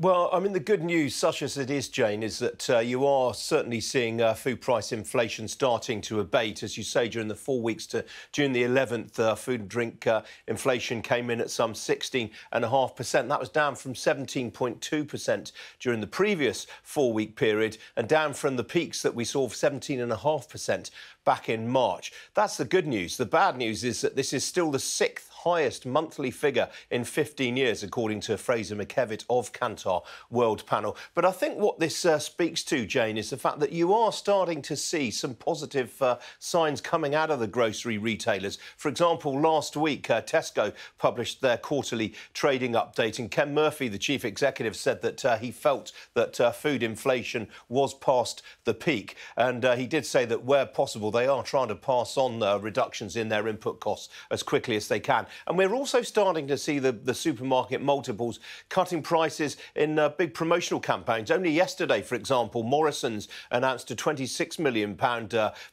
Well, I mean, the good news, such as it is, Jane, is that you are certainly seeing food price inflation starting to abate. As you say, during the 4 weeks to June the 11th, food and drink inflation came in at some 16.5%. That was down from 17.2% during the previous 4-week period and down from the peaks that we saw of 17.5% back in March. That's the good news. The bad news is that this is still the sixth highest monthly figure in 15 years, according to Fraser McKevitt of Kantar Worldpanel. But I think what this speaks to, Jane, is the fact that you are starting to see some positive signs coming out of the grocery retailers. For example, last week, Tesco published their quarterly trading update, and Ken Murphy, the chief executive, said that he felt that food inflation was past the peak. And he did say that where possible, they are trying to pass on reductions in their input costs as quickly as they can. And we're also starting to see the supermarket multiples cutting prices in big promotional campaigns. Only yesterday, for example, Morrison's announced a £26 million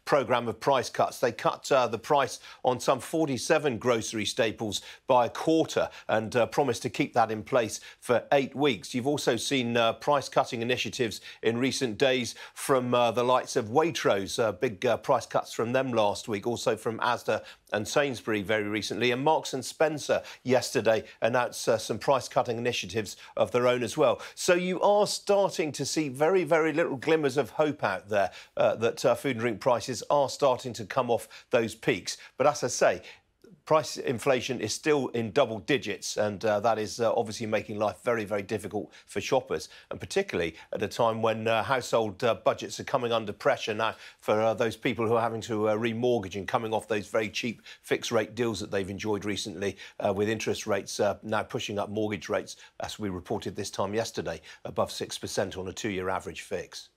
programme of price cuts. They cut the price on some 47 grocery staples by a quarter and promised to keep that in place for 8 weeks. You've also seen price-cutting initiatives in recent days from the likes of Waitrose, big price cuts from them last week, also from Asda and Sainsbury very recently. And Marks and Spencer yesterday announced some price-cutting initiatives of their own as well. So you are starting to see very, very little glimmers of hope out there that food and drink prices are starting to come off those peaks. But as I say, price inflation is still in double digits, and that is obviously making life very, very difficult for shoppers, and particularly at a time when household budgets are coming under pressure now for those people who are having to remortgage and coming off those very cheap fixed-rate deals that they've enjoyed recently, with interest rates now pushing up mortgage rates, as we reported this time yesterday, above 6% on a 2-year average fix.